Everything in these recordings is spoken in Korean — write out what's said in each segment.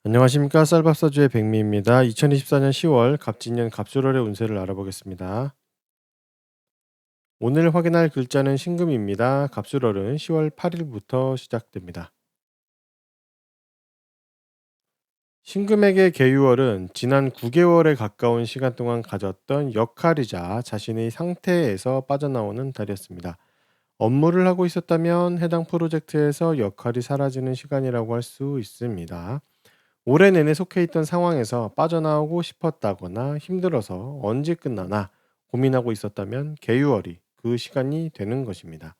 안녕하십니까. 쌀밥사주의 백미입니다. 2024년 10월 갑진년 갑술월의 운세를 알아보겠습니다. 오늘 확인할 글자는 신금입니다. 갑술월은 10월 8일부터 시작됩니다. 신금에게 계유월은 지난 9개월에 가까운 시간 동안 가졌던 역할이자 자신의 상태에서 빠져나오는 달이었습니다. 업무를 하고 있었다면 해당 프로젝트에서 역할이 사라지는 시간이라고 할 수 있습니다. 올해 내내 속해 있던 상황에서 빠져나오고 싶었다거나 힘들어서 언제 끝나나 고민하고 있었다면 개유월이 그 시간이 되는 것입니다.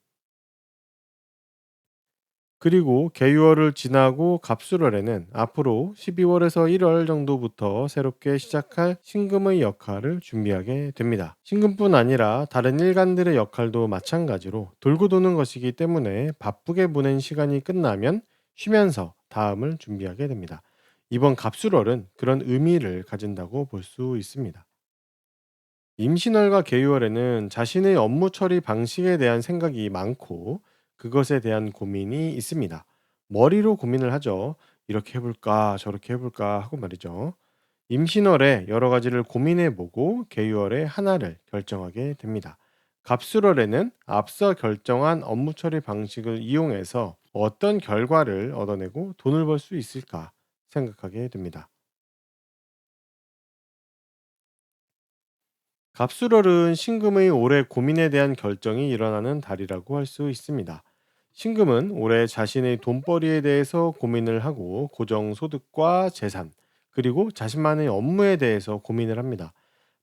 그리고 개유월을 지나고 갑술월에는 앞으로 12월에서 1월 정도부터 새롭게 시작할 신금의 역할을 준비하게 됩니다. 신금뿐 아니라 다른 일간들의 역할도 마찬가지로 돌고 도는 것이기 때문에 바쁘게 보낸 시간이 끝나면 쉬면서 다음을 준비하게 됩니다. 이번 갑술월은 그런 의미를 가진다고 볼 수 있습니다. 임신월과 계유월에는 자신의 업무 처리 방식에 대한 생각이 많고 그것에 대한 고민이 있습니다. 머리로 고민을 하죠. 이렇게 해볼까, 저렇게 해볼까 하고 말이죠. 임신월에 여러 가지를 고민해 보고 계유월에 하나를 결정하게 됩니다. 갑술월에는 앞서 결정한 업무 처리 방식을 이용해서 어떤 결과를 얻어내고 돈을 벌 수 있을까 생각하게 됩니다. 갑술월은 신금의 올해 고민에 대한 결정이 일어나는 달이라고 할 수 있습니다. 신금은 올해 자신의 돈벌이에 대해서 고민을 하고 고정소득과 재산, 그리고 자신만의 업무에 대해서 고민을 합니다.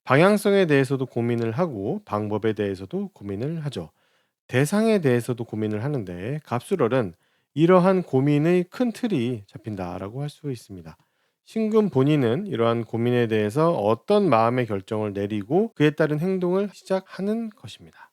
방향성에 대해서도 고민을 하고 방법에 대해서도 고민을 하죠. 대상에 대해서도 고민을 하는데 갑술월은 이러한 고민의 큰 틀이 잡힌다라고 할 수 있습니다. 신금 본인은 이러한 고민에 대해서 어떤 마음의 결정을 내리고 그에 따른 행동을 시작하는 것입니다.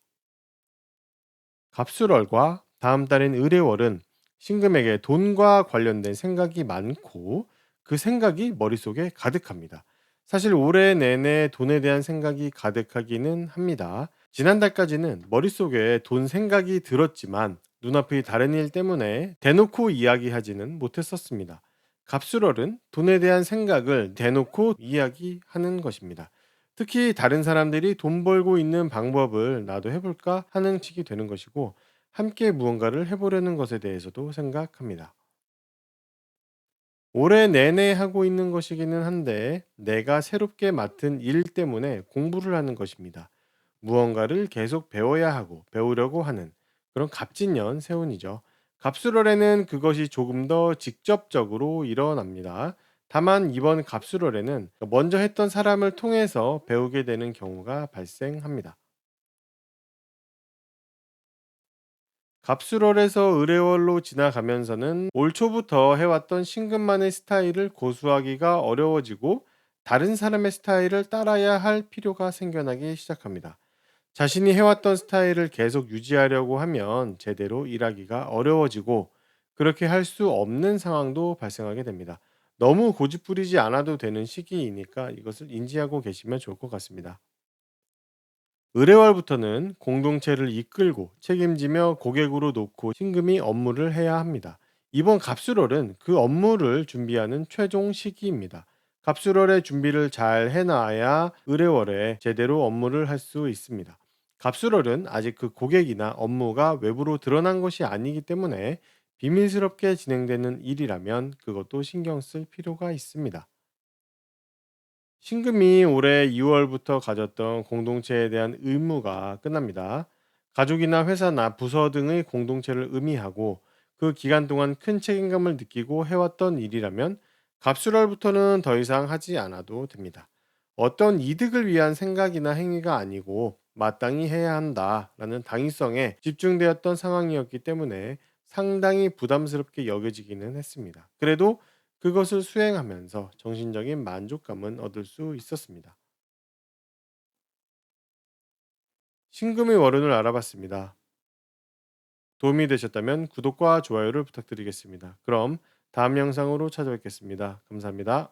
갑술월과 다음 달인 을해월은 신금에게 돈과 관련된 생각이 많고 그 생각이 머릿속에 가득합니다. 사실 올해 내내 돈에 대한 생각이 가득하기는 합니다. 지난달까지는 머릿속에 돈 생각이 들었지만 눈앞의 다른 일 때문에 대놓고 이야기하지는 못했었습니다. 갑술월은 돈에 대한 생각을 대놓고 이야기하는 것입니다. 특히 다른 사람들이 돈 벌고 있는 방법을 나도 해볼까 하는 식이 되는 것이고 함께 무언가를 해보려는 것에 대해서도 생각합니다. 올해 내내 하고 있는 것이기는 한데 내가 새롭게 맡은 일 때문에 공부를 하는 것입니다. 무언가를 계속 배워야 하고 배우려고 하는 그런 갑진년 세운이죠. 갑술월에는 그것이 조금 더 직접적으로 일어납니다. 다만 이번 갑술월에는 먼저 했던 사람을 통해서 배우게 되는 경우가 발생합니다. 갑술월에서 을해월로 지나가면서는 올 초부터 해왔던 신금만의 스타일을 고수하기가 어려워지고 다른 사람의 스타일을 따라야 할 필요가 생겨나기 시작합니다. 자신이 해왔던 스타일을 계속 유지하려고 하면 제대로 일하기가 어려워지고 그렇게 할 수 없는 상황도 발생하게 됩니다. 너무 고집 부리지 않아도 되는 시기이니까 이것을 인지하고 계시면 좋을 것 같습니다. 의뢰월부터는 공동체를 이끌고 책임지며 고객으로 놓고 신금이 업무를 해야 합니다. 이번 갑술월은 그 업무를 준비하는 최종 시기입니다. 갑술월의 준비를 잘 해놔야 의뢰월에 제대로 업무를 할 수 있습니다. 갑술월은 아직 그 고객이나 업무가 외부로 드러난 것이 아니기 때문에 비밀스럽게 진행되는 일이라면 그것도 신경 쓸 필요가 있습니다. 신금이 올해 2월부터 가졌던 공동체에 대한 의무가 끝납니다. 가족이나 회사나 부서 등의 공동체를 의미하고 그 기간 동안 큰 책임감을 느끼고 해왔던 일이라면 갑술월부터는 더 이상 하지 않아도 됩니다. 어떤 이득을 위한 생각이나 행위가 아니고 마땅히 해야 한다라는 당위성에 집중되었던 상황이었기 때문에 상당히 부담스럽게 여겨지기는 했습니다. 그래도 그것을 수행하면서 정신적인 만족감은 얻을 수 있었습니다. 신금의 월운을 알아봤습니다. 도움이 되셨다면 구독과 좋아요를 부탁드리겠습니다. 그럼 다음 영상으로 찾아뵙겠습니다. 감사합니다.